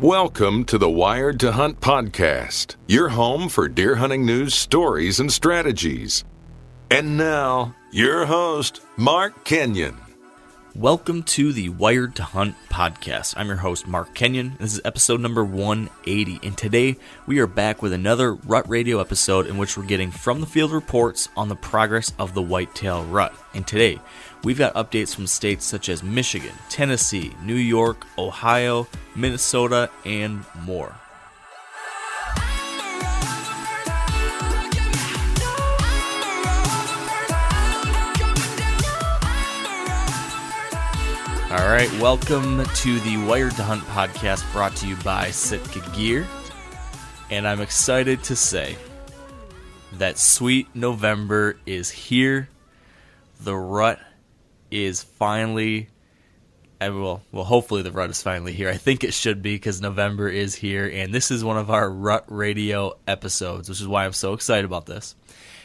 Welcome to the Wired to Hunt podcast, your home for deer hunting news, stories, and strategies. And now, your host, Mark Kenyon. Welcome to the Wired to Hunt podcast. I'm your host, Mark Kenyon. This is episode number 180, and today we are back with another Rut Radio episode in which we're getting from the field reports on the progress of the whitetail rut. And today, we've got updates from states such as Michigan, Tennessee, New York, Ohio, Minnesota, and more. All right, welcome to the Wired to Hunt podcast brought to you by Sitka Gear. And I'm excited to say that sweet November is here. The rut is finally, hopefully the rut is finally here. I think it should be because November is here. And this is one of our Rut Radio episodes, which is why I'm so excited about this.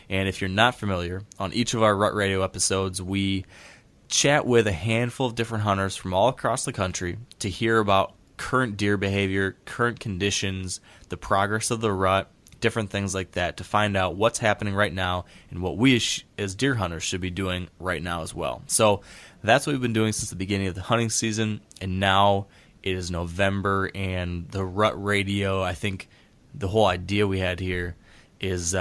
And if you're not familiar, on each of our Rut Radio episodes, we chat with a handful of different hunters from all across the country to hear about current deer behavior, current conditions, the progress of the rut, different things like that, to find out what's happening right now and what we as deer hunters should be doing right now as well. So that's what we've been doing since the beginning of the hunting season, and now it is November, and the Rut Radio, I think the whole idea we had here is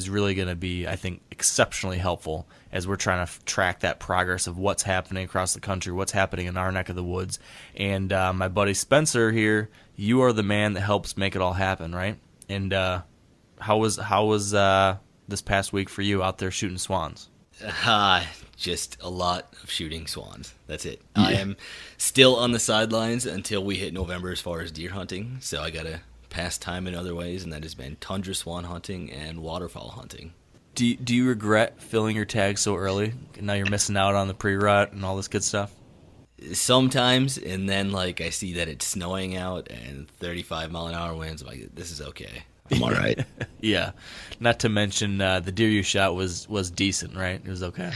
really going to be, I think, exceptionally helpful as we're trying to track that progress of what's happening across the country, what's happening in our neck of the woods. And my buddy Spencer here, you are the man that helps make it all happen, right? And how was this past week for you out there shooting swans? Just a lot of shooting swans. That's it. Yeah. I am still on the sidelines until we hit November as far as deer hunting, so I got to pass time in other ways, and that has been tundra swan hunting and waterfowl hunting. Do you regret filling your tag so early? Now you're missing out on the pre-rut and all this good stuff? Sometimes, and then I see that it's snowing out and 35-mile-an-hour winds. I'm like, this is okay. I'm all right. Yeah. Not to mention the deer you shot was decent, right? It was okay.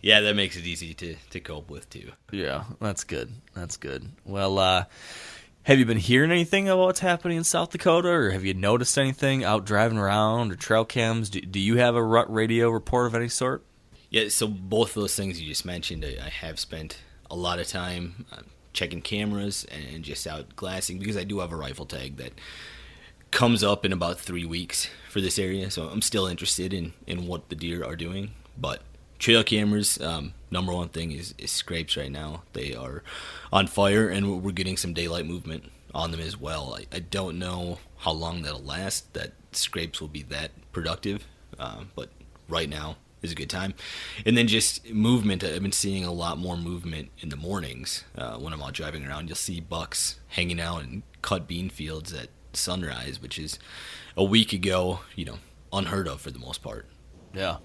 Yeah, that makes it easy to cope with, too. Yeah, that's good. That's good. Well, have you been hearing anything about what's happening in South Dakota, or have you noticed anything out driving around or trail cams? Do you have a Rut Radio report of any sort? Yeah, so both of those things you just mentioned, I have spent a lot of time checking cameras and just out glassing, because I do have a rifle tag that comes up in about 3 weeks for this area, so I'm still interested in what the deer are doing. But trail cameras, number one thing is scrapes right now. They are on fire, and we're getting some daylight movement on them as well. I don't know how long that'll last, that scrapes will be that productive, but right now is a good time. And then just movement. I've been seeing a lot more movement in the mornings when I'm out driving around. You'll see bucks hanging out in cut bean fields at sunrise, which is a week ago, unheard of for the most part. Yeah.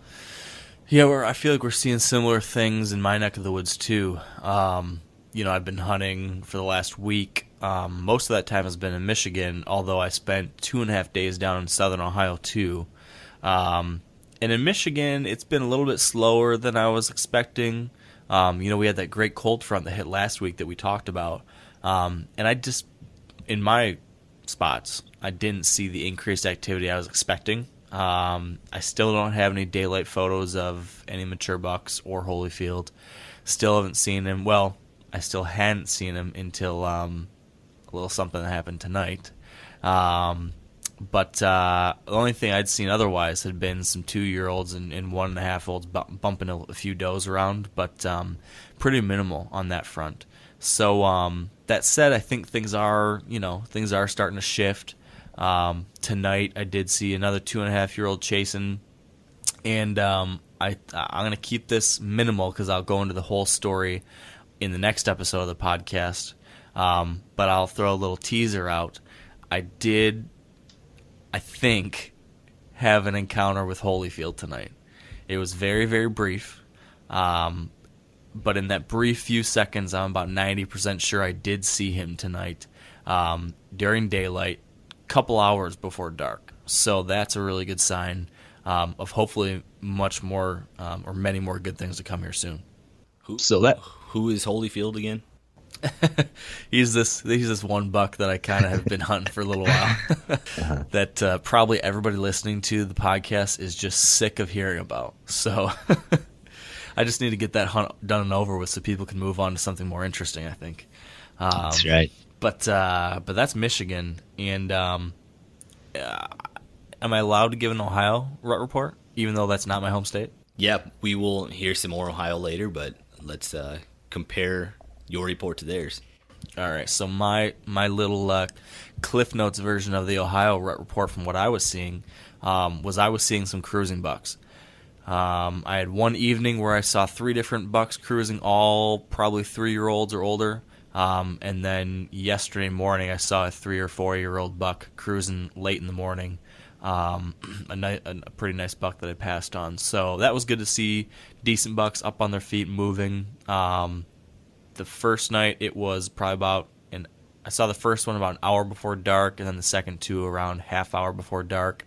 Yeah, I feel like we're seeing similar things in my neck of the woods, too. I've been hunting for the last week. Most of that time has been in Michigan, although I spent 2.5 days down in southern Ohio, too. And in Michigan, it's been a little bit slower than I was expecting. We had that great cold front that hit last week that we talked about. And I just, in my spots, I didn't see the increased activity I was expecting. I still don't have any daylight photos of any mature bucks or Holyfield. Still haven't seen him. Well, I still hadn't seen him until a little something that happened tonight. But the only thing I'd seen otherwise had been some 2-year-olds and 1.5-year-olds bumping a few does around, but pretty minimal on that front. So that said, I think things are starting to shift. Tonight I did see another 2.5-year-old chasing, and I'm going to keep this minimal because I'll go into the whole story in the next episode of the podcast. But I'll throw a little teaser out. I think, have an encounter with Holyfield tonight. It was very, very brief. But in that brief few seconds, I'm about 90% sure I did see him tonight during daylight, couple hours before dark. So that's a really good sign of hopefully much more or many more good things to come here soon. Who is Holyfield again? He's this one buck that I kind of have been hunting for a little while. That probably everybody listening to the podcast is just sick of hearing about. So I just need to get that hunt done and over with so people can move on to something more interesting, I think. That's right. But that's Michigan, and am I allowed to give an Ohio rut report, even though that's not my home state? Yeah, we will hear some more Ohio later, but let's compare your report to theirs. All right, so my little Cliff Notes version of the Ohio rut report from what I was seeing I was seeing some cruising bucks. I had one evening where I saw 3 different bucks cruising, all probably 3-year-olds or older. And then yesterday morning I saw a 3 or 4-year-old buck cruising late in the morning. A pretty nice buck that I passed on. So that was good to see. Decent bucks up on their feet, moving. The first night it was probably I saw the first one about an hour before dark, and then the second 2 around half hour before dark.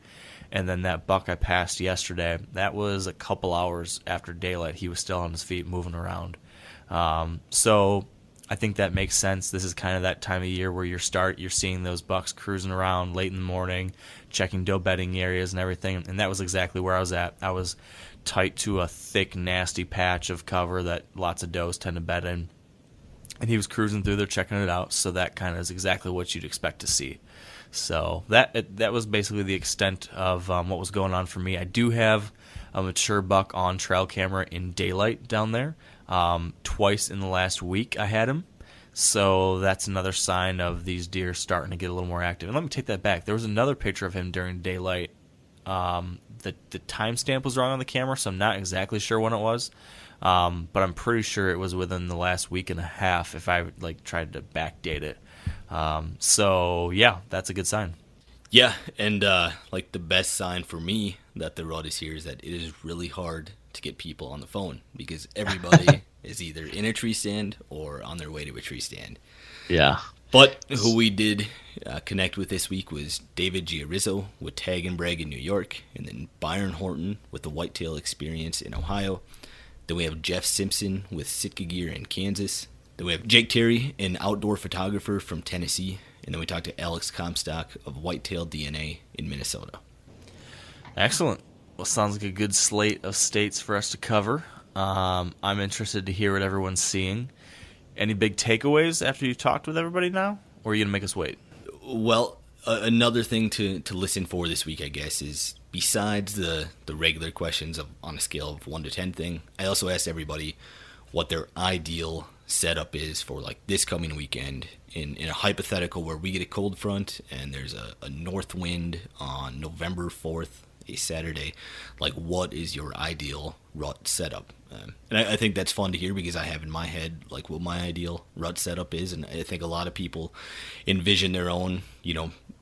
And then that buck I passed yesterday, that was a couple hours after daylight. He was still on his feet moving around. So I think that makes sense. This is kind of that time of year where you're seeing those bucks cruising around late in the morning, checking doe bedding areas and everything. And that was exactly where I was at. I was tight to a thick, nasty patch of cover that lots of does tend to bed in. And he was cruising through there, checking it out. So that kind of is exactly what you'd expect to see. So that was basically the extent of what was going on for me. I do have a mature buck on trail camera in daylight down there. Twice in the last week I had him. So that's another sign of these deer starting to get a little more active. And let me take that back. There was another picture of him during daylight. The timestamp was wrong on the camera, so I'm not exactly sure when it was. But I'm pretty sure it was within the last week and a half if I tried to backdate it. So yeah, that's a good sign. Yeah, and the best sign for me that the rut is here is that it is really hard to get people on the phone because everybody is either in a tree stand or on their way to a tree stand. Yeah. But who we did connect with this week was David Giarizzo with Tag and Brag in New York, and then Byron Horton with the Whitetail Experience in Ohio. Then we have Jeff Simpson with Sitka Gear in Kansas. Then we have Jake Terry, an outdoor photographer from Tennessee. And then we talked to Alex Comstock of Whitetail DNA in Minnesota. Excellent. Well, sounds like a good slate of states for us to cover. I'm interested to hear what everyone's seeing. Any big takeaways after you've talked with everybody now? Or are you going to make us wait? Well, another thing to listen for this week, I guess, is besides the regular questions on a scale of 1 to 10 thing, I also asked everybody what their ideal setup is for this coming weekend in a hypothetical where we get a cold front and there's a north wind on November 4th, a Saturday. What is your ideal rut setup? And I think that's fun to hear because I have in my head what my ideal rut setup is, and I think a lot of people envision their own,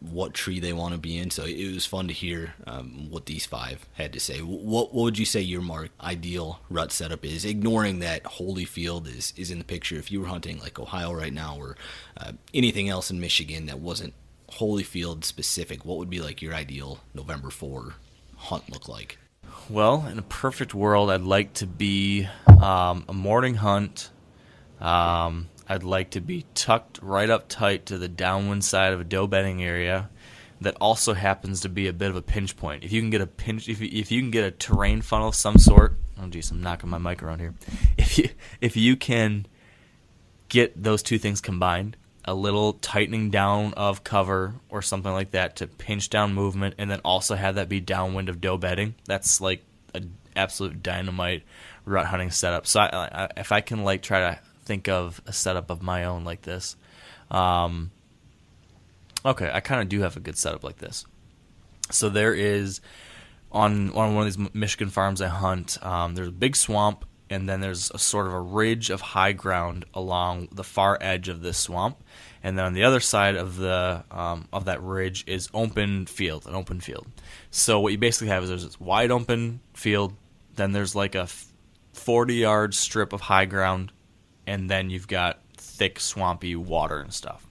what tree they want to be in. So it was fun to hear what these 5 had to say. What would you say your ideal rut setup is, ignoring that Holyfield is in the picture? If you were hunting Ohio right now or anything else in Michigan that wasn't Holyfield specific, what would be your ideal November 4 hunt look like? Well, in a perfect world, I'd like to be a morning hunt. I'd like to be tucked right up tight to the downwind side of a doe bedding area that also happens to be a bit of a pinch point. If you can get if you can get a terrain funnel of some sort. Oh geez, I'm knocking my mic around here. If you can get those two things combined, a little tightening down of cover or something like that to pinch down movement, and then also have that be downwind of doe bedding, that's an absolute dynamite rut hunting setup. So if I can try to think of a setup of my own like this, okay, I kind of do have a good setup like this. So there is on one of these Michigan farms I hunt, there's a big swamp, and then there's a sort of a ridge of high ground along the far edge of this swamp, and then on the other side of that ridge is an open field. So what you basically have is there's this wide open field, then there's a 40-yard strip of high ground, and then you've got thick swampy water and stuff.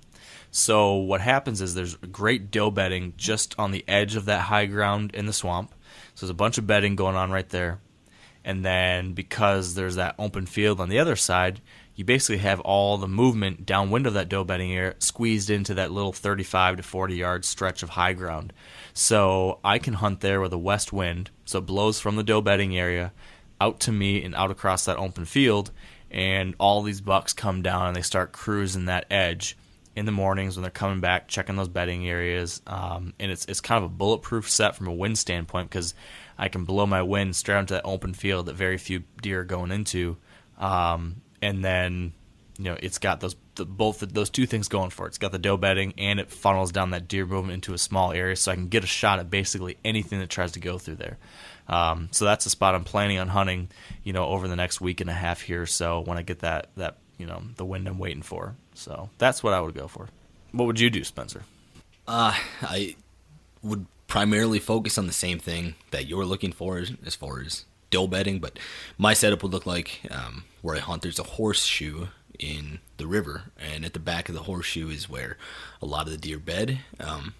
So what happens is there's great doe bedding just on the edge of that high ground in the swamp. So there's a bunch of bedding going on right there. And then because there's that open field on the other side, you basically have all the movement downwind of that doe bedding area squeezed into that little 35 to 40 yard stretch of high ground. So I can hunt there with a west wind, so it blows from the doe bedding area out to me and out across that open field, and all these bucks come down and they start cruising that edge in the mornings when they're coming back, checking those bedding areas. And it's kind of a bulletproof set from a wind standpoint, because I can blow my wind straight onto that open field that very few deer are going into. And then, it's got both those two things going for it. It's got the doe bedding, and it funnels down that deer movement into a small area, so I can get a shot at basically anything that tries to go through there. So that's a spot I'm planning on hunting, over the next week and a half here or so, when I get that the wind I'm waiting for. So that's what I would go for. What would you do, Spencer? I would primarily focus on the same thing that you're looking for as far as doe bedding, but my setup would look like where I hunt, there's a horseshoe in the river, and at the back of the horseshoe is where a lot of the deer bed,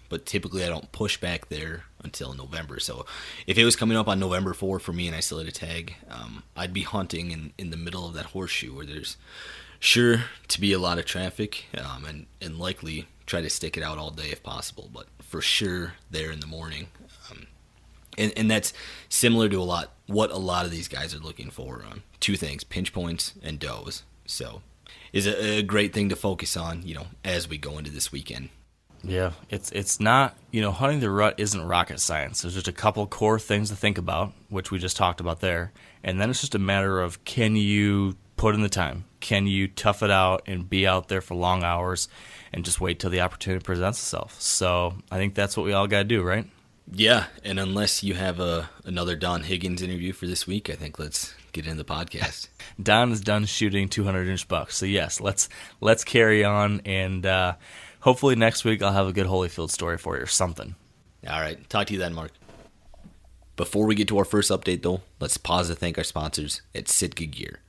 but typically I don't push back there until November. So if it was coming up on November 4 for me and I still had a tag, I'd be hunting in the middle of that horseshoe where there's sure to be a lot of traffic, and likely try to stick it out all day if possible, but for sure there in the morning. And that's similar to what a lot of these guys are looking for. Two things: pinch points and does. So is a great thing to focus on, as we go into this weekend. Yeah, it's not, hunting the rut isn't rocket science. There's just a couple core things to think about, which we just talked about there. And then it's just a matter of, can you put in the time? Can you tough it out and be out there for long hours and just wait till the opportunity presents itself? So I think that's what we all got to do, right? Yeah, and unless you have another Don Higgins interview for this week, I think let's get into the podcast. Don is done shooting 200-inch bucks, so yes, let's carry on, and hopefully next week I'll have a good Holyfield story for you or something. All right, talk to you then, Mark. Before we get to our first update, though, let's pause to thank our sponsors at Sitka Gear.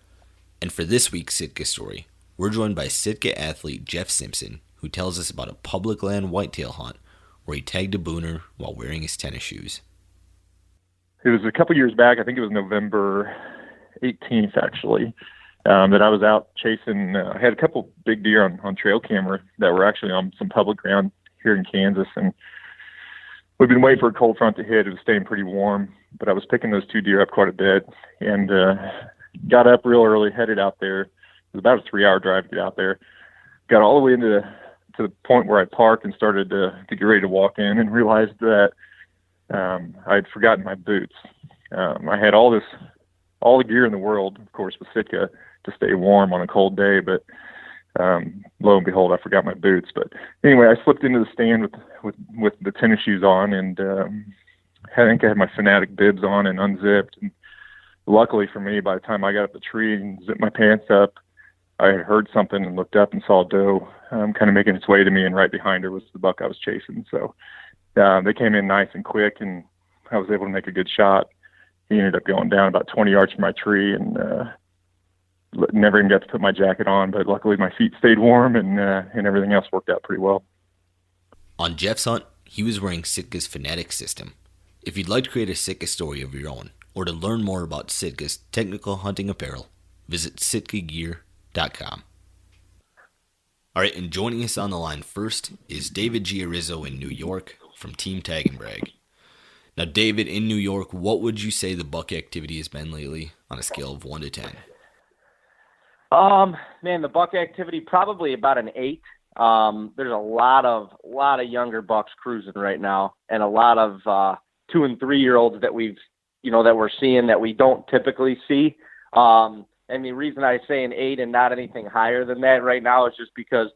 And for this week's Sitka story, we're joined by Sitka athlete Jeff Simpson, who tells us about a public land whitetail hunt where he tagged a booner while wearing his tennis shoes. It was a couple years back, I think it was November 18th actually, that I was out chasing. I had a couple big deer on trail camera that were actually on some public ground here in Kansas, and we've been waiting for a cold front to hit. It was staying pretty warm, but I was picking those two deer up quite a bit, and got up real early, headed out there. It was about a 3-hour drive to get out there. Got all the way to the point where I parked and started to get ready to walk in, and realized that I had forgotten my boots. I had all the gear in the world, of course, with Sitka to stay warm on a cold day, but lo and behold, I forgot my boots. But anyway, I slipped into the stand with the tennis shoes on, and I think I had my Fanatic bibs on and unzipped. And luckily for me, by the time I got up the tree and zipped my pants up, I had heard something and looked up and saw a doe kind of making its way to me, and right behind her was the buck I was chasing. So they came in nice and quick, and I was able to make a good shot. He ended up going down about 20 yards from my tree, and never even got to put my jacket on, but luckily my feet stayed warm, and everything else worked out pretty well. On Jeff's hunt, he was wearing Sitka's Fanatic system. If you'd like to create a Sitka story of your own, or to learn more about Sitka's technical hunting apparel, visit sitkagear.com. All right, and joining us on the line first is David Giarizzo in New York from Team Tag and Brag. Now, David, in New York, what would you say the buck activity has been lately on a scale of 1 to 10? Man, the buck activity probably about an 8. There's a lot of younger bucks cruising right now, and a lot of 2 and 3 year olds that that we're seeing that we don't typically see. And the reason I say an 8 and not anything higher than that right now is just because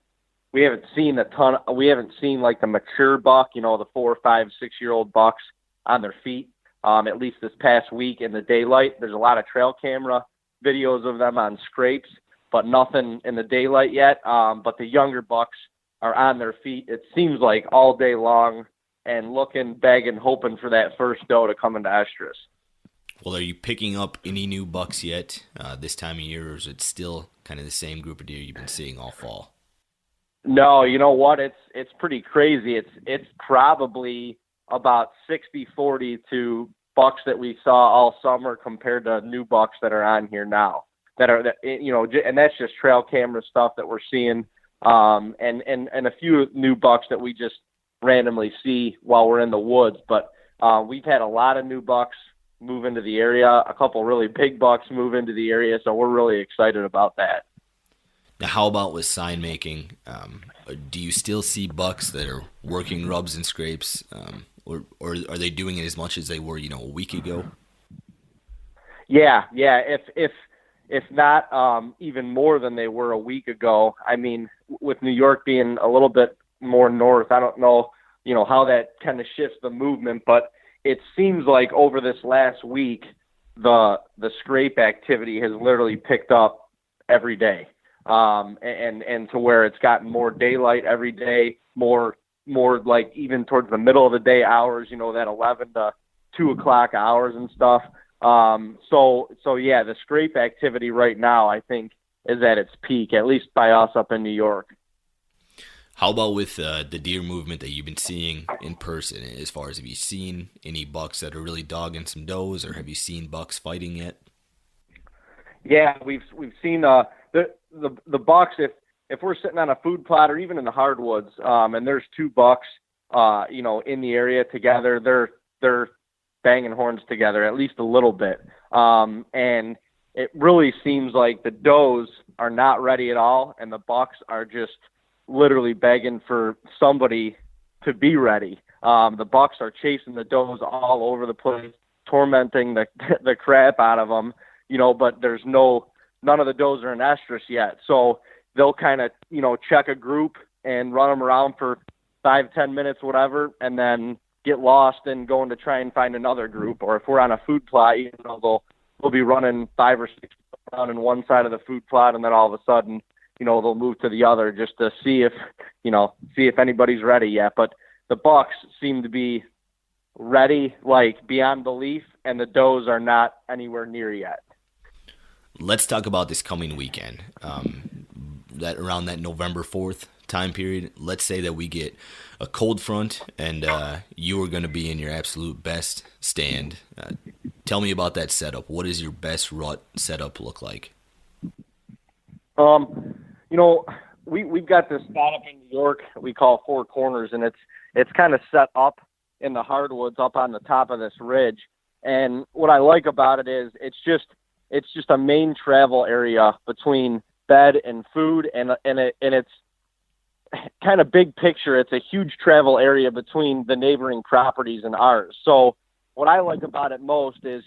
we haven't seen like the mature buck, the 4, 5, 6 year old bucks on their feet. At least this past week in the daylight, there's a lot of trail camera videos of them on scrapes, but nothing in the daylight yet. But the younger bucks are on their feet, it seems like, all day long, and looking, begging, hoping for that first doe to come into estrus. Well, are you picking up any new bucks yet this time of year, or is it still kind of the same group of deer you've been seeing all fall? No, you know what? It's pretty crazy. It's probably about 60-40 to bucks that we saw all summer compared to new bucks that are on here now. and that's just trail camera stuff that we're seeing, and a few new bucks that we just randomly see while we're in the woods. But we've had a lot of new bucks move into the area, a couple really big bucks move into the area, so we're really excited about that. Now, how about with sign making? Do you still see bucks that are working rubs and scrapes, or are they doing it as much as they were, a week ago? Yeah. If not even more than they were a week ago. I mean, with New York being a little bit more north, I don't know, how that kind of shifts the movement, but it seems like over this last week, the scrape activity has literally picked up every day. And to where it's gotten more daylight every day, more like even towards the middle of the day hours, that 11 to 2 o'clock hours and stuff. So yeah, the scrape activity right now, I think, is at its peak, at least by us up in New York. How about with the deer movement that you've been seeing in person? As far as, have you seen any bucks that are really dogging some does, or have you seen bucks fighting yet? Yeah, we've seen the bucks. If we're sitting on a food plot or even in the hardwoods, and there's 2 bucks, in the area together, they're banging horns together at least a little bit, and it really seems like the does are not ready at all, and the bucks are just literally begging for somebody to be ready. The bucks are chasing the does all over the place, tormenting the crap out of them, but there's none of the does are in estrus yet. So they'll kind of, check a group and run them around for 5-10 minutes, whatever, and then get lost and going to try and find another group. Or if we're on a food plot, they'll be running 5 or 6 around in one side of the food plot, and then all of a sudden, they'll move to the other just to see if anybody's ready yet. But the bucks seem to be ready, like beyond belief, and the does are not anywhere near yet. Let's talk about this coming weekend. That around that November 4th time period, let's say that we get a cold front and you are going to be in your absolute best stand. Tell me about that setup. What does your best rut setup look like? We've got this spot up in New York we call Four Corners, and it's kind of set up in the hardwoods up on the top of this ridge. And what I like about it is it's just a main travel area between bed and food, and it's kind of big picture. It's a huge travel area between the neighboring properties and ours. So what I like about it most is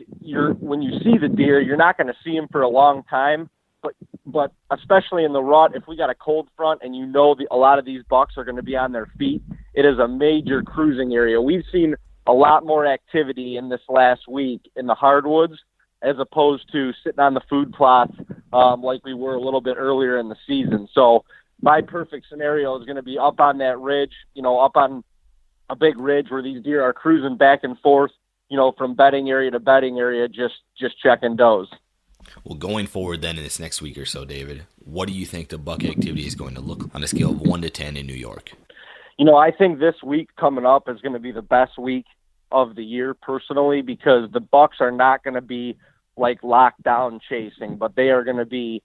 when you see the deer, you're not going to see them for a long time, but especially in the rut, if we got a cold front and a lot of these bucks are going to be on their feet, it is a major cruising area. We've seen a lot more activity in this last week in the hardwoods as opposed to sitting on the food plots like we were a little bit earlier in the season. So my perfect scenario is going to be up on that ridge, up on a big ridge where these deer are cruising back and forth, from bedding area to bedding area, just checking does. Well, going forward then in this next week or so, David, what do you think the buck activity is going to look on a scale of 1 to 10 in New York? I think this week coming up is going to be the best week of the year personally, because the bucks are not going to be like locked down chasing, but they are going to be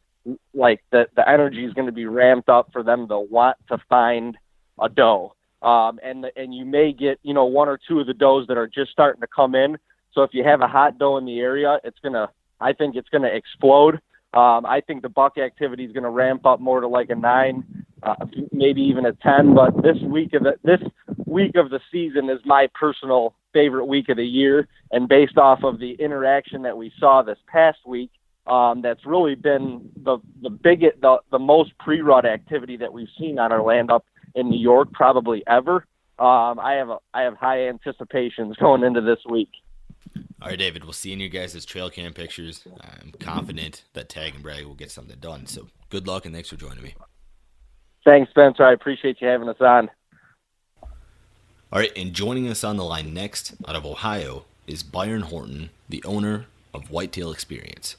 like the energy is going to be ramped up for them to want to find a doe. And you may get, 1 or 2 of the does that are just starting to come in. So if you have a hot doe in the area, I think it's going to explode. I think the buck activity is going to ramp up more to like a 9, maybe even a 10. But this week of the season is my personal favorite week of the year, and based off of the interaction that we saw this past week, that's really been the most pre-rut activity that we've seen on our land up in New York probably ever. I have high anticipations going into this week. All right, David, we'll see you in your guys' trail cam pictures. I'm confident that Tag and Bragg will get something done. So good luck, and thanks for joining me. Thanks, Spencer. I appreciate you having us on. All right, and joining us on the line next out of Ohio is Byron Horton, the owner of Whitetail Experience.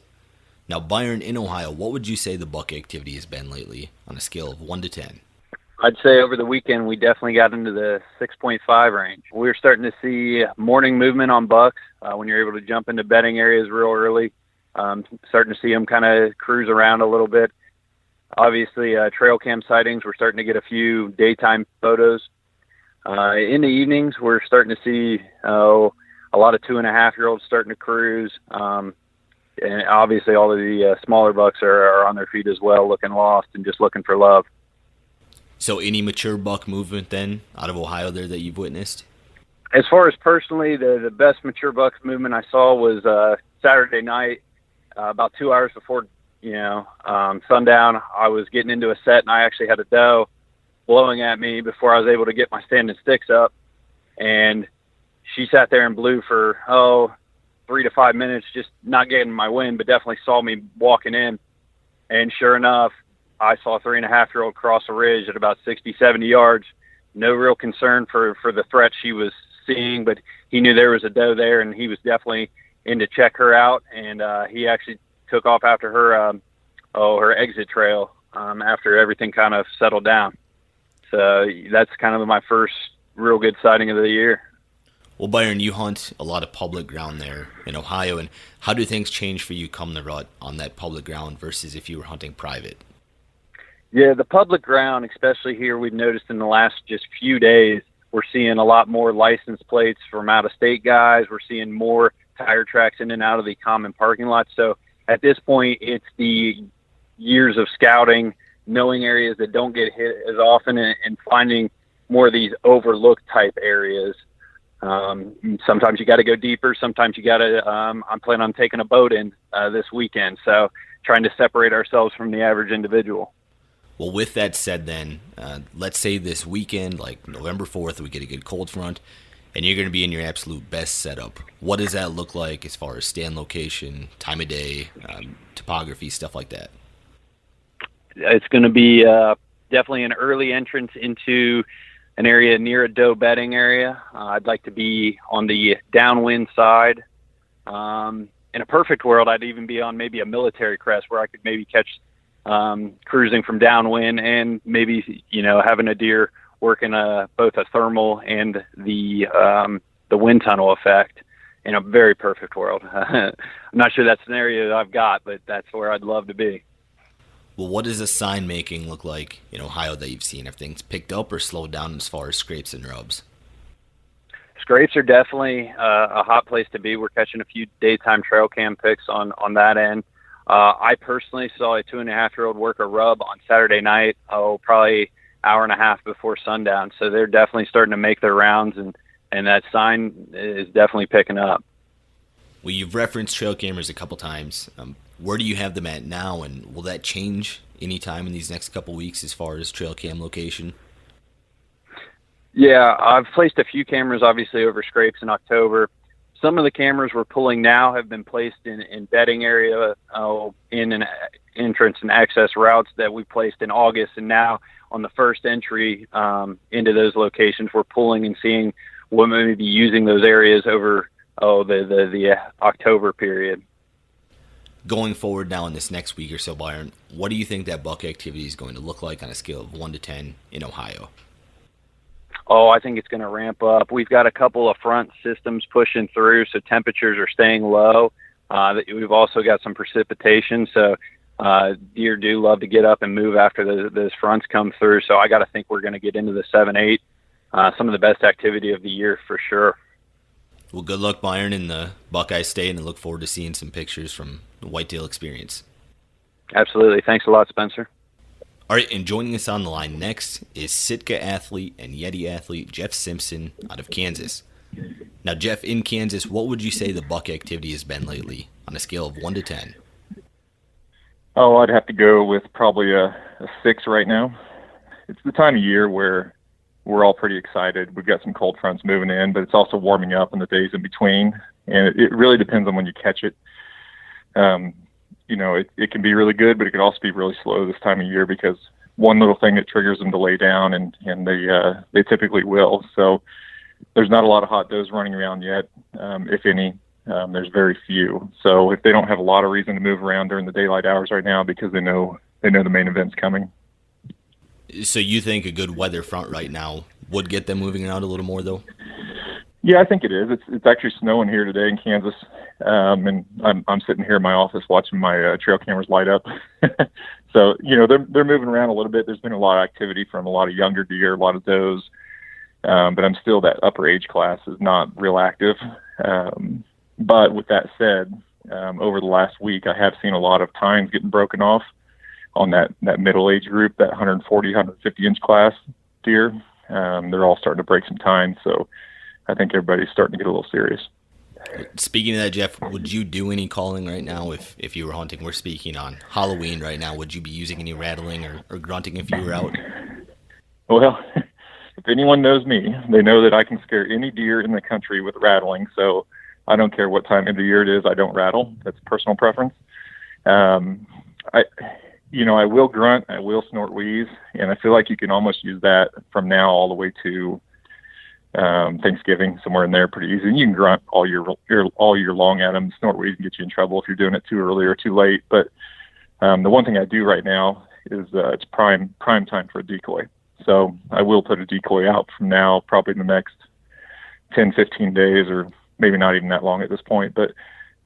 Now, Byron, in Ohio, what would you say the buck activity has been lately on a scale of 1 to 10? I'd say over the weekend we definitely got into the 6.5 range. We were starting to see morning movement on bucks when you're able to jump into bedding areas real early. Starting to see them kind of cruise around a little bit. Obviously, trail cam sightings, we're starting to get a few daytime photos. In the evenings, we're starting to see a lot of 2.5-year-olds starting to cruise. And obviously all of the smaller bucks are on their feet as well, looking lost and just looking for love. So any mature buck movement then out of Ohio there that you've witnessed? As far as personally, the best mature buck movement I saw was Saturday night, about 2 hours before sundown. I was getting into a set, and I actually had a doe blowing at me before I was able to get my standing sticks up. And she sat there and blew for, 3 to 5 minutes, just not getting my wind, but definitely saw me walking in. And sure enough, I saw a 3.5-year-old cross a ridge at about 60, 70 yards. No real concern for the threat she was seeing, but he knew there was a doe there, and he was definitely in to check her out. And he actually took off after her, her exit trail after everything kind of settled down. So that's kind of my first real good sighting of the year. Well, Byron, you hunt a lot of public ground there in Ohio, and how do things change for you come the rut on that public ground versus if you were hunting private? Yeah, the public ground, especially here, we've noticed in the last just few days, we're seeing a lot more license plates from out-of-state guys. We're seeing more tire tracks in and out of the common parking lot. So at this point, it's the years of scouting, knowing areas that don't get hit as often, and finding more of these overlooked type areas. Sometimes you got to go deeper. Sometimes you got to, I'm planning on taking a boat in this weekend. So trying to separate ourselves from the average individual. Well, with that said then, let's say this weekend, like November 4th, we get a good cold front, and you're going to be in your absolute best setup. What does that look like as far as stand location, time of day, topography, stuff like that? It's going to be definitely an early entrance into an area near a doe bedding area. I'd like to be on the downwind side. In a perfect world, I'd even be on maybe a military crest where I could maybe catch cruising from downwind, and maybe having a deer working both a thermal and the wind tunnel effect in a very perfect world. I'm not sure that's an area that I've got, but that's where I'd love to be. Well, what does the sign making look like in Ohio that you've seen? Have things picked up or slowed down as far as scrapes and rubs? Scrapes are definitely a hot place to be. We're catching a few daytime trail cam picks on that end. I personally saw a 2.5-year-old work a rub on Saturday night, probably hour and a half before sundown. So they're definitely starting to make their rounds, and that sign is definitely picking up. Well, you've referenced trail cameras a couple times. Where do you have them at now, and will that change anytime in these next couple weeks as far as trail cam location? Yeah, I've placed a few cameras, obviously, over scrapes in October. Some of the cameras we're pulling now have been placed in bedding area, in an entrance and access routes that we placed in August. And now on the first entry into those locations, we're pulling and seeing what may be using those areas over the October period. Going forward now in this next week or so, Byron, what do you think that buck activity is going to look like on a scale of 1 to 10 in Ohio? I think it's going to ramp up. We've got a couple of front systems pushing through, so temperatures are staying low. We've also got some precipitation, so deer do love to get up and move after those fronts come through. So I got to think we're going to get into the 7-8, some of the best activity of the year for sure. Well, good luck, Byron, in the Buckeye State, and I look forward to seeing some pictures from the whitetail experience. Absolutely. Thanks a lot, Spencer. All right, and joining us on the line next is Sitka athlete and Yeti athlete Jeff Simpson out of Kansas. Now, Jeff, in Kansas, what would you say the buck activity has been lately on a scale of 1 to 10? I'd have to go with probably a 6 right now. It's the time of year where we're all pretty excited. We've got some cold fronts moving in, but it's also warming up in the days in between. And it really depends on when you catch it. It can be really good, but it can also be really slow this time of year because one little thing that triggers them to lay down, and they typically will. So there's not a lot of hot does running around yet, if any. There's very few. So if they don't have a lot of reason to move around during the daylight hours right now because they know the main event's coming. So you think a good weather front right now would get them moving around a little more, though? Yeah, I think it is. It's actually snowing here today in Kansas, and I'm sitting here in my office watching my trail cameras light up. So they're moving around a little bit. There's been a lot of activity from a lot of younger deer, a lot of does, but I'm still that upper age class is not real active. But with that said, over the last week, I have seen a lot of tines getting broken off on that middle age group, that 140, 150 inch class deer. They're all starting to break some tines, so I think everybody's starting to get a little serious. Speaking of that, Jeff, would you do any calling right now if you were hunting? We're speaking on Halloween right now. Would you be using any rattling or grunting if you were out? Well, if anyone knows me, they know that I can scare any deer in the country with rattling, so I don't care what time of the year it is, I don't rattle. That's personal preference. I will grunt, I will snort wheeze, and I feel like you can almost use that from now all the way to Thanksgiving, somewhere in there, pretty easy. And you can grunt all year long at them. Snort wheeze can get you in trouble if you're doing it too early or too late. But the one thing I do right now is it's prime time for a decoy. So I will put a decoy out from now, probably in the next 10, 15 days, or maybe not even that long at this point. But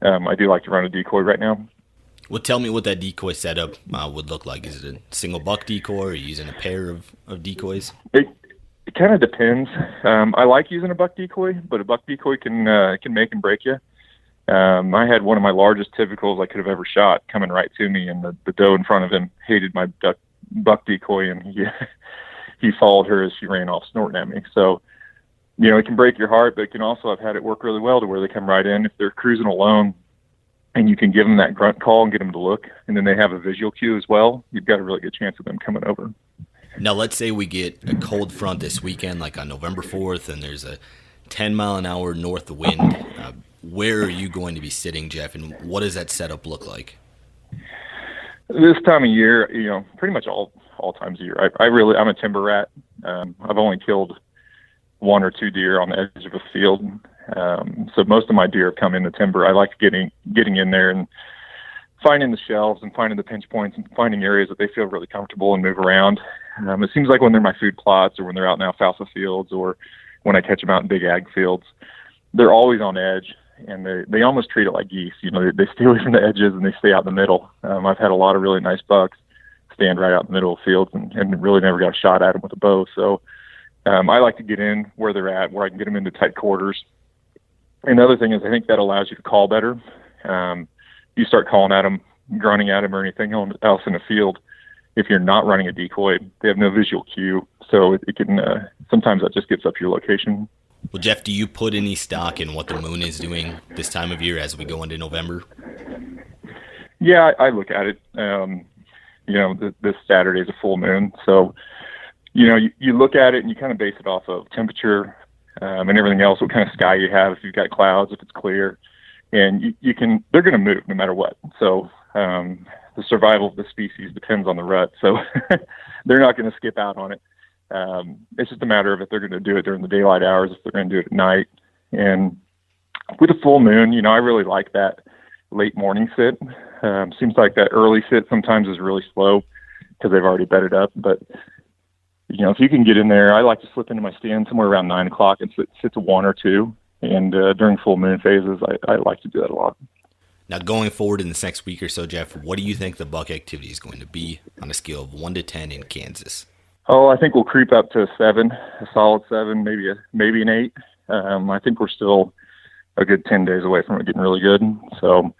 I do like to run a decoy right now. Well, tell me what that decoy setup would look like. Is it a single buck decoy, or are you using a pair of decoys? It kind of depends. I like using a buck decoy, but a buck decoy can make and break you. I had one of my largest typicals I could have ever shot coming right to me, and the doe in front of him hated my buck decoy, and he followed her as she ran off snorting at me. So, it can break your heart, but it can also, I've had it work really well to where they come right in. If they're cruising alone and you can give them that grunt call and get them to look, and then they have a visual cue as well, you've got a really good chance of them coming over. Now, let's say we get a cold front this weekend, like on November 4th, and there's a 10-mile-an-hour north wind. Where are you going to be sitting, Jeff, and what does that setup look like? This time of year, pretty much all times of year. I'm a timber rat. I've only killed one or two deer on the edge of a field. So most of my deer have come in the timber. I like getting in there and finding the shelves and finding the pinch points and finding areas that they feel really comfortable and move around. It seems like when they're in my food plots or when they're out in alfalfa fields or when I catch them out in big ag fields, they're always on edge, and they almost treat it like geese. They stay away from the edges and they stay out in the middle. I've had a lot of really nice bucks stand right out in the middle of fields and really never got a shot at them with a bow. So I like to get in where they're at, where I can get them into tight quarters. And the other thing is I think that allows you to call better. You start calling at them, grunting at them or anything else in the field. If you're not running a decoy, they have no visual cue. So it can, sometimes that just gets up your location. Well, Jeff, do you put any stock in what the moon is doing this time of year as we go into November? Yeah, I look at it. This Saturday is a full moon. So, you look at it and you kind of base it off of temperature and everything else, what kind of sky you have, if you've got clouds, if it's clear. And they're going to move no matter what. So the survival of the species depends on the rut. So they're not going to skip out on it. It's just a matter of if they're going to do it during the daylight hours, if they're going to do it at night. And with a full moon, I really like that late morning sit. Seems like that early sit sometimes is really slow because they've already bedded up. But, if you can get in there, I like to slip into my stand somewhere around 9 o'clock and sit to 1 or 2. And during full moon phases, I like to do that a lot. Now, going forward in this next week or so, Jeff, what do you think the buck activity is going to be on a scale of 1 to 10 in Kansas? Oh, I think we'll creep up to a 7, a solid 7, maybe an 8. I think we're still a good 10 days away from it getting really good. So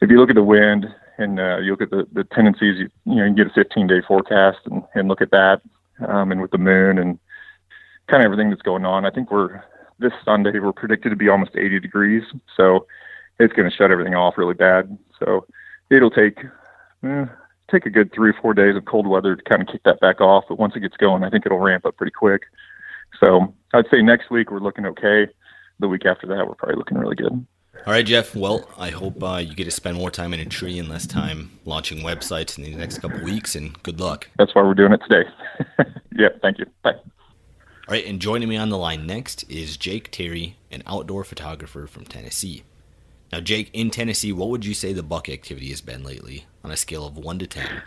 if you look at the wind and you look at the tendencies, you can get a 15-day forecast and look at that. And with the moon and kind of everything that's going on, I think this Sunday we're predicted to be almost 80 degrees. So it's going to shut everything off really bad. So it'll take a good 3 or 4 days of cold weather to kind of kick that back off. But once it gets going, I think it'll ramp up pretty quick. So I'd say next week we're looking okay. The week after that, we're probably looking really good. All right, Jeff. Well, I hope you get to spend more time in a tree and less time launching websites in these next couple of weeks, and good luck. That's why we're doing it today. Yeah, thank you. Bye. All right, and joining me on the line next is Jake Terry, an outdoor photographer from Tennessee. Now, Jake, in Tennessee, what would you say the buck activity has been lately on a scale of 1 to 10?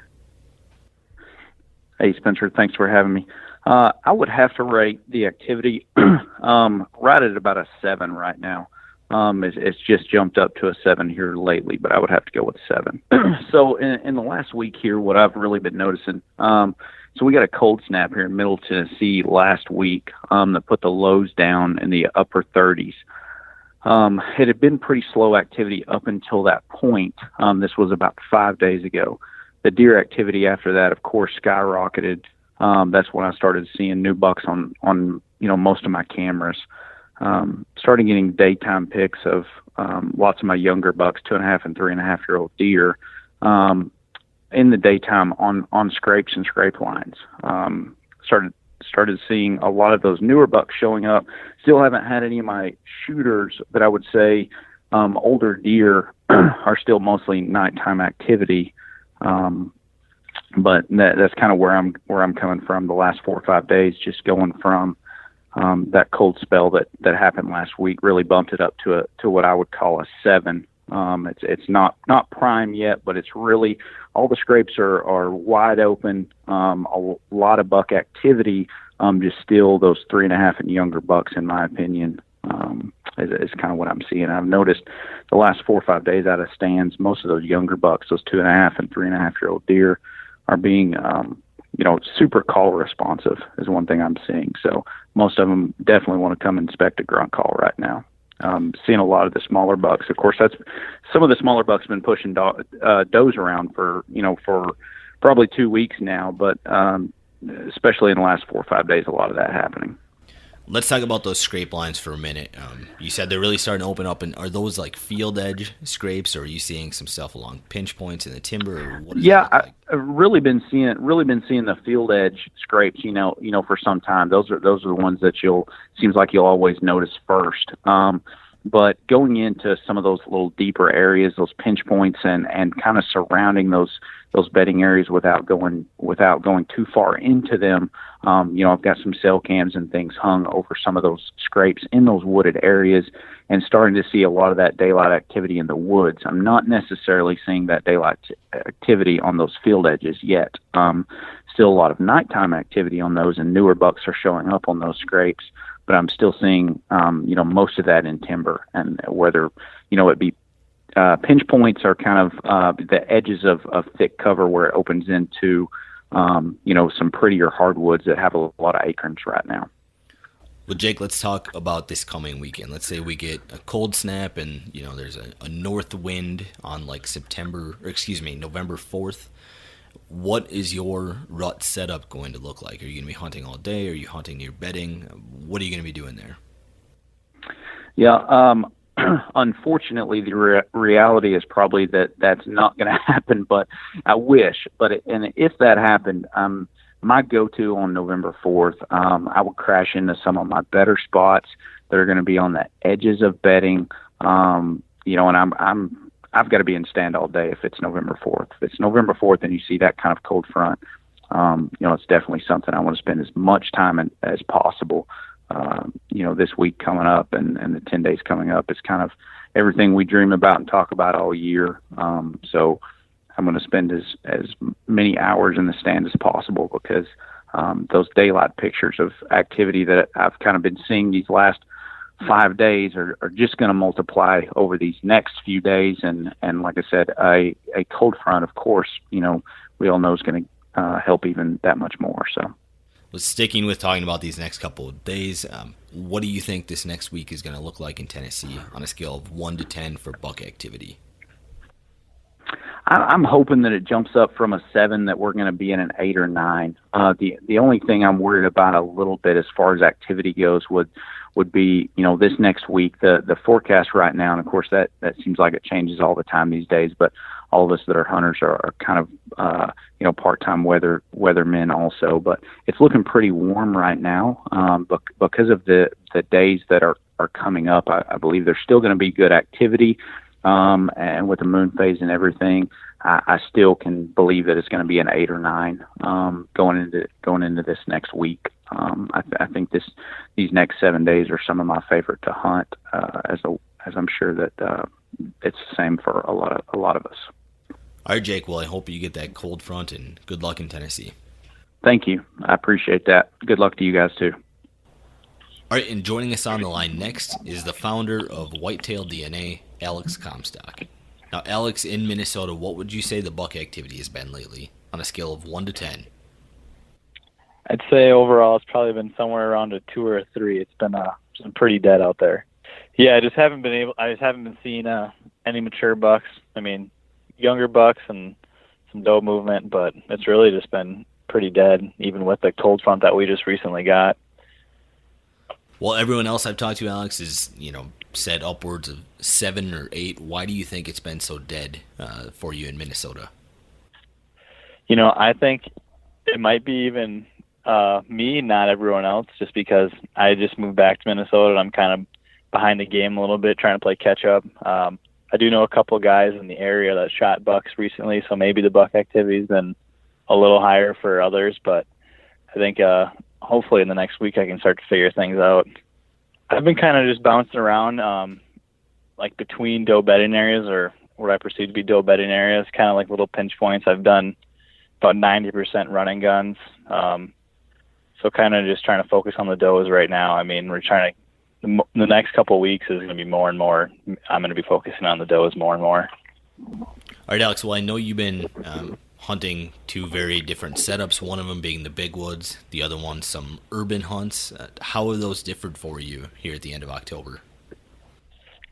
Hey, Spencer, thanks for having me. I would have to rate the activity right at about a 7 right now. It's just jumped up to a 7 here lately, but I would have to go with 7. So in the last week here, what I've really been noticing, so we got a cold snap here in Middle Tennessee last week that put the lows down in the upper 30s. It had been pretty slow activity up until that point. This was about 5 days ago. The deer activity after that, of course, skyrocketed. That's when I started seeing new bucks on most of my cameras. Started getting daytime pics of lots of my younger bucks, 2.5 and 3.5-year-old deer, in the daytime on scrapes and scrape lines. Started seeing a lot of those newer bucks showing up. Still haven't had any of my shooters, but I would say older deer are still mostly nighttime activity. But that's kind of where I'm coming from the last 4 or 5 days, just going from that cold spell that happened last week really bumped it up to what I would call a 7. It's not prime yet, but it's really all the scrapes are wide open. A lot of buck activity. Just still those 3.5 and younger bucks, in my opinion, is kind of what I'm seeing. I've noticed the last 4 or 5 days out of stands, most of those younger bucks, those 2.5 and 3.5-year-old deer, are being super call responsive is one thing I'm seeing. So most of them definitely want to come inspect a grunt call right now. Seeing a lot of the smaller bucks. Of course, that's some of the smaller bucks have been pushing does around for probably 2 weeks now, but especially in the last 4 or 5 days, a lot of that happening. Let's talk about those scrape lines for a minute. You said they're really starting to open up, and are those like field edge scrapes, or are you seeing some stuff along pinch points in the timber? Or what is I've really been seeing the field edge scrapes. For some time. Those are the ones that seems like you'll always notice first. But going into some of those little deeper areas, those pinch points, and kind of surrounding those bedding areas without going too far into them. I've got some cell cams and things hung over some of those scrapes in those wooded areas, and starting to see a lot of that daylight activity in the woods. I'm not necessarily seeing that daylight activity on those field edges yet. Still a lot of nighttime activity on those, and newer bucks are showing up on those scrapes. But I'm still seeing, most of that in timber, and whether, it be pinch points are kind of the edges of thick cover where it opens into, some prettier hardwoods that have a lot of acorns right now. Well, Jake, let's talk about this coming weekend. Let's say we get a cold snap and, there's a north wind on like November 4th. What is your rut setup going to look like? Are you going to be hunting all day? Are you hunting near bedding? What are you going to be doing there? Yeah, unfortunately, the reality is probably that's not going to happen, but I wish. And if that happened, my go-to on November 4th, I would crash into some of my better spots that are going to be on the edges of bedding, and I've got to be in stand all day if it's November 4th. If it's November 4th and you see that kind of cold front, it's definitely something I want to spend as much time as possible. This week coming up and the 10 days coming up is kind of everything we dream about and talk about all year. So I'm going to spend as many hours in the stand as possible, because those daylight pictures of activity that I've kind of been seeing these last 5 days are just going to multiply over these next few days. And like I said, a cold front, of course, we all know is going to help even that much more. So, well, sticking with talking about these next couple of days, what do you think this next week is going to look like in Tennessee on a scale of 1 to 10 for buck activity? I'm hoping that it jumps up from a 7, that we're going to be in an 8 or 9. The only thing I'm worried about a little bit as far as activity goes would be, this next week, the forecast right now, and of course that seems like it changes all the time these days, but all of us that are hunters are kind of, part-time weathermen also, but it's looking pretty warm right now, because of the days that are coming up. I believe there's still going to be good activity, and with the moon phase and everything, I still can believe that it's going to be an 8 or 9, going into this next week. I think these next 7 days are some of my favorite to hunt, as I'm sure that it's the same for a lot of us. All right, Jake. Well, I hope you get that cold front, and good luck in Tennessee. Thank you. I appreciate that. Good luck to you guys too. All right, and joining us on the line next is the founder of Whitetail DNA, Alex Comstock. Now, Alex, in Minnesota, what would you say the buck activity has been lately on a scale of 1 to 10? I'd say overall it's probably been somewhere around a 2 or a 3. It's been pretty dead out there. Yeah, I just haven't been seeing any mature bucks. I mean, younger bucks and some doe movement, but it's really just been pretty dead, even with the cold front that we just recently got. Well, everyone else I've talked to, Alex, is, said upwards of 7 or 8. Why do you think it's been so dead for you in Minnesota? I think it might be even me, not everyone else, just because I just moved back to Minnesota and I'm kind of behind the game a little bit, trying to play catch up. I do know a couple of guys in the area that shot bucks recently, so maybe the buck activity's been a little higher for others, but I think hopefully in the next week I can start to figure things out. I've been kind of just bouncing around like between doe bedding areas, or what I perceive to be doe bedding areas, kind of like little pinch points. I've done about 90% running guns. So kind of just trying to focus on the does right now. I mean, we're trying to, the next couple of weeks is going to be more and more. I'm going to be focusing on the does more and more. All right, Alex, well, I know you've been hunting 2 very different setups, one of them being the big woods, the other one some urban hunts. How are those different for you here at the end of October?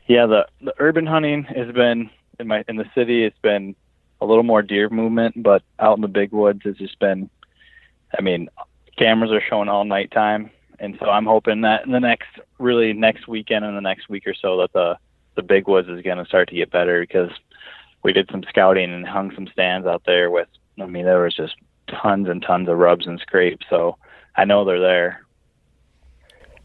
Yeah, the urban hunting has been, in the city, it's been a little more deer movement, but out in the big woods, it's just been, cameras are showing all nighttime. And so I'm hoping that in the next weekend and the next week or so that the big woods is going to start to get better, because we did some scouting and hung some stands out there with, there was just tons and tons of rubs and scrapes. So I know they're there.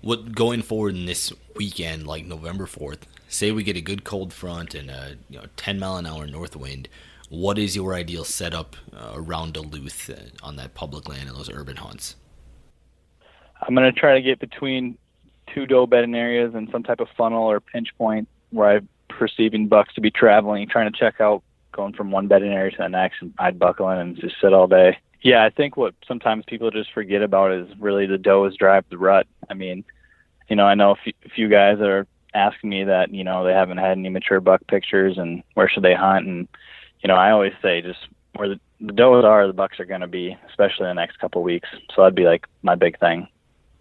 What going forward in this weekend, like November 4th, say we get a good cold front and a 10 mile an hour north wind, what is your ideal setup around Duluth on that public land and those urban hunts? I'm going to try to get between 2 doe bedding areas and some type of funnel or pinch point where I'm perceiving bucks to be traveling, trying to check out going from one bedding area to the next, and I'd buckle in and just sit all day. Yeah, I think what sometimes people just forget about is really the does drive the rut. I know a few guys that are asking me that, they haven't had any mature buck pictures and where should they hunt, and I always say just where the does are, the bucks are going to be, especially in the next couple of weeks. So that'd be like my big thing.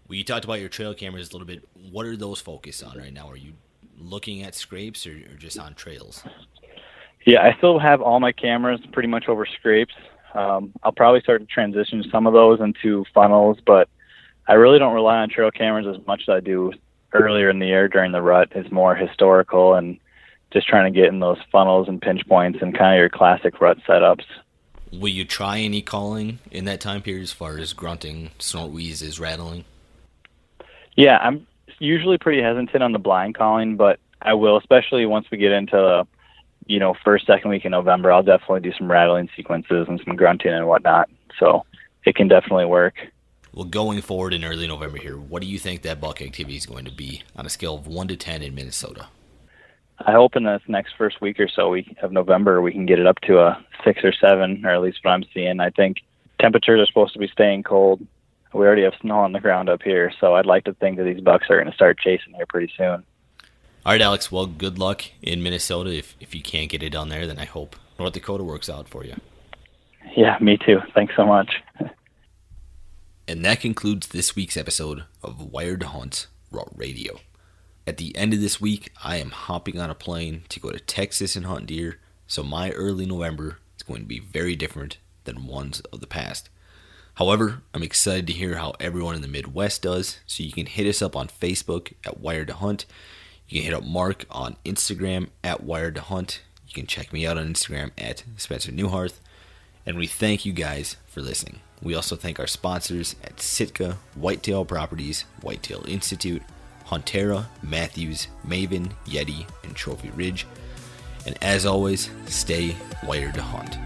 Well, you talked about your trail cameras a little bit. What are those focused on right now? Are you looking at scrapes or just on trails? Yeah, I still have all my cameras pretty much over scrapes. I'll probably start to transition some of those into funnels, but I really don't rely on trail cameras as much as I do earlier in the year during the rut. It's more historical and just trying to get in those funnels and pinch points and kind of your classic rut setups. Will you try any calling in that time period as far as grunting, snort wheezes, rattling? Yeah, I'm usually pretty hesitant on the blind calling, but I will, especially once we get into first, second week in November. I'll definitely do some rattling sequences and some grunting and whatnot. So it can definitely work. Well, going forward in early November here, what do you think that buck activity is going to be on a scale of 1 to 10 in Minnesota? I hope in this next first week or so of November we can get it up to a 6 or 7, or at least what I'm seeing. I think temperatures are supposed to be staying cold. We already have snow on the ground up here, so I'd like to think that these bucks are going to start chasing here pretty soon. All right, Alex. Well, good luck in Minnesota. If you can't get it down there, then I hope North Dakota works out for you. Yeah, me too. Thanks so much. And that concludes this week's episode of Wired to Hunt Rut Radio. At the end of this week, I am hopping on a plane to go to Texas and hunt deer, so my early November is going to be very different than ones of the past. However, I'm excited to hear how everyone in the Midwest does, so you can hit us up on Facebook at Wired to Hunt. You can hit up Mark on Instagram at Wired to Hunt. You can check me out on Instagram at Spencer Newharth. And we thank you guys for listening. We also thank our sponsors at Sitka, Whitetail Properties, Whitetail Institute, Huntera, Matthews, Maven, Yeti, and Trophy Ridge. And as always, stay wired to hunt.